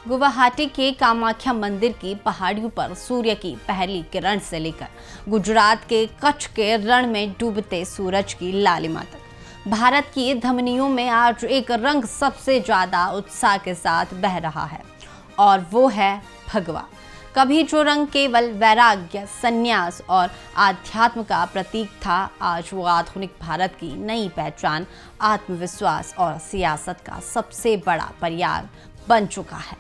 गुवाहाटी के कामाख्या मंदिर की पहाड़ियों पर सूर्य की पहली किरण से लेकर गुजरात के कच्छ के रण में डूबते सूरज की लालिमा तक भारत की धमनियों में आज एक रंग सबसे ज्यादा उत्साह के साथ बह रहा है और वो है भगवा। कभी जो रंग केवल वैराग्य, संन्यास और आध्यात्म का प्रतीक था, आज वो आधुनिक भारत की नई पहचान, आत्मविश्वास और सियासत का सबसे बड़ा पर्याय बन चुका है।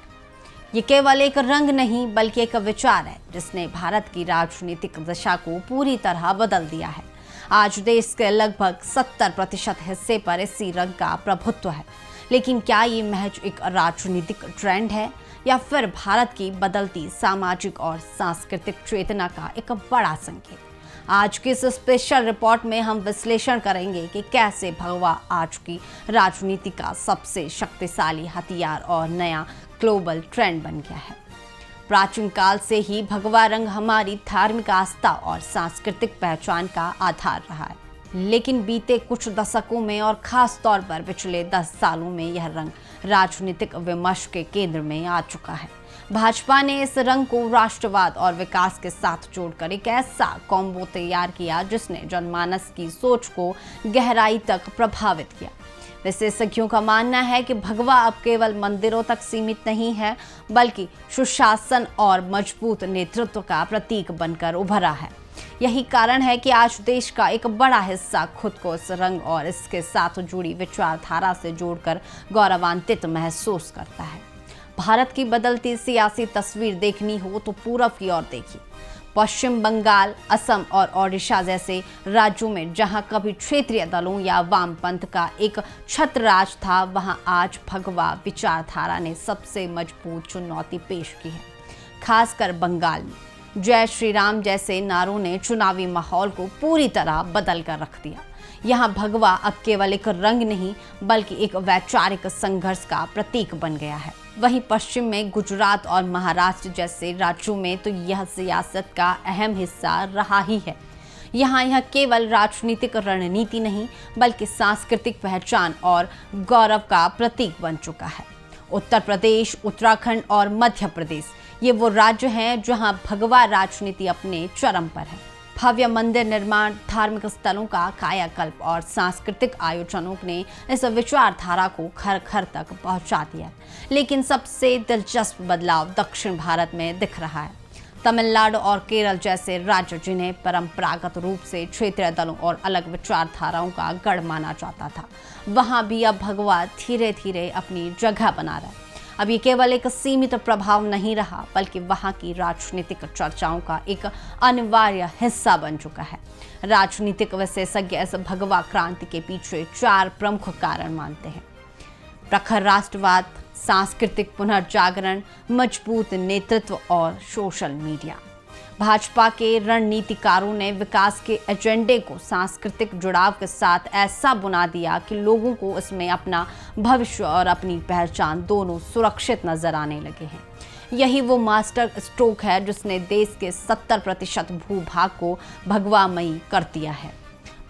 ये केवल एक रंग नहीं बल्कि एक विचार है जिसने भारत की राजनीतिक दिशा को पूरी तरह बदल दिया है। आज देश के लगभग 70% हिस्से पर इसी रंग का प्रभुत्व है। लेकिन क्या ये महज एक राजनीतिक ट्रेंड है या फिर भारत की बदलती सामाजिक और सांस्कृतिक चेतना का एक बड़ा संकेत? आज की इस स्पेशल रिपोर्ट में हम विश्लेषण करेंगे कि कैसे भगवा आज की राजनीति का सबसे शक्तिशाली हथियार और नया ग्लोबल ट्रेंड बन गया है। प्राचीन काल से ही भगवा रंग हमारी धार्मिक आस्था और सांस्कृतिक पहचान का आधार रहा है, लेकिन बीते कुछ दशकों में और खास तौर पर पिछले 10 सालों में यह रंग राजनीतिक विमर्श के केंद्र में आ चुका है। भाजपा ने इस रंग को राष्ट्रवाद और विकास के साथ जोड़कर एक ऐसा कॉम्बो तैयार किया जिसने जनमानस की सोच को गहराई तक प्रभावित किया। विशेषज्ञों का मानना है कि भगवा अब केवल मंदिरों तक सीमित नहीं है बल्कि सुशासन और मजबूत नेतृत्व का प्रतीक बनकर उभरा है। यही कारण है कि आज देश का एक बड़ा हिस्सा खुद को इस रंग और इसके साथ जुड़ी विचारधारा से जोड़कर गौरवान्वित महसूस करता है। भारत की बदलती सियासी तस्वीर देखनी हो तो पूरब की ओर देखिए। पश्चिम बंगाल, असम और ओडिशा जैसे राज्यों में जहां कभी क्षेत्रीय दलों या वामपंथ का एक छत्रराज था, वहां आज भगवा विचारधारा ने सबसे मजबूत चुनौती पेश की है। खासकर बंगाल में जय श्री राम जैसे नारों ने चुनावी माहौल को पूरी तरह बदल कर रख दिया। यहाँ भगवा अब केवल एक रंग नहीं बल्कि एक वैचारिक संघर्ष का प्रतीक बन गया है। वहीं पश्चिम में गुजरात और महाराष्ट्र जैसे राज्यों में तो यह सियासत का अहम हिस्सा रहा ही है। यहाँ यह केवल राजनीतिक रणनीति नहीं बल्कि सांस्कृतिक पहचान और गौरव का प्रतीक बन चुका है। उत्तर प्रदेश, उत्तराखंड और मध्य प्रदेश ये वो राज्य हैं जहां भगवा राजनीति अपने चरम पर है। भव्य मंदिर निर्माण, धार्मिक स्थलों का कायाकल्प और सांस्कृतिक आयोजनों ने इस विचारधारा को घर घर तक पहुंचा दिया। लेकिन सबसे दिलचस्प बदलाव दक्षिण भारत में दिख रहा है। तमिलनाडु और केरल जैसे राज्य जिन्हें परंपरागत रूप से क्षेत्रीय दलों और अलग विचारधाराओं का गढ़ माना जाता था, वहां भी अब भगवा धीरे धीरे अपनी जगह बना रहा है। अब ये केवल एक सीमित प्रभाव नहीं रहा बल्कि वहां की राजनीतिक चर्चाओं का एक अनिवार्य हिस्सा बन चुका है। राजनीतिक विशेषज्ञ इस भगवा क्रांति के पीछे 4 प्रमुख कारण मानते हैं: प्रखर राष्ट्रवाद, सांस्कृतिक पुनर्जागरण, मजबूत नेतृत्व और सोशल मीडिया। भाजपा के रणनीतिकारों ने विकास के एजेंडे को सांस्कृतिक जुड़ाव के साथ ऐसा बुना दिया कि लोगों को इसमें अपना भविष्य और अपनी पहचान दोनों सुरक्षित नजर आने लगे हैं। यही वो मास्टर स्ट्रोक है जिसने देश के 70% भूभाग को भगवामयी कर दिया है।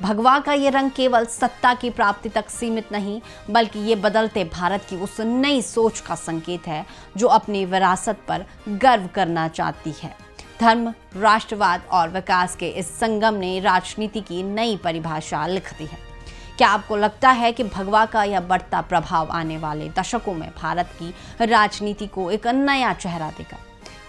भगवा का ये रंग केवल सत्ता की प्राप्ति तक सीमित नहीं बल्कि ये बदलते भारत की उस नई सोच का संकेत है जो अपनी विरासत पर गर्व करना चाहती है। धर्म, राष्ट्रवाद और विकास के इस संगम ने राजनीति की नई परिभाषा लिख दी है। क्या आपको लगता है कि भगवा का यह बढ़ता प्रभाव आने वाले दशकों में भारत की राजनीति को एक नया चेहरा देगा?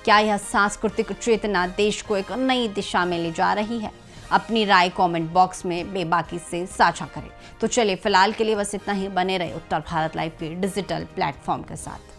क्या यह सांस्कृतिक चेतना देश को एक नई दिशा में ले जा रही है? अपनी राय कमेंट बॉक्स में बेबाकी से साझा करें। तो चलिए फिलहाल के लिए बस इतना ही। बने रहे उत्तर भारत लाइव के डिजिटल प्लेटफॉर्म के साथ।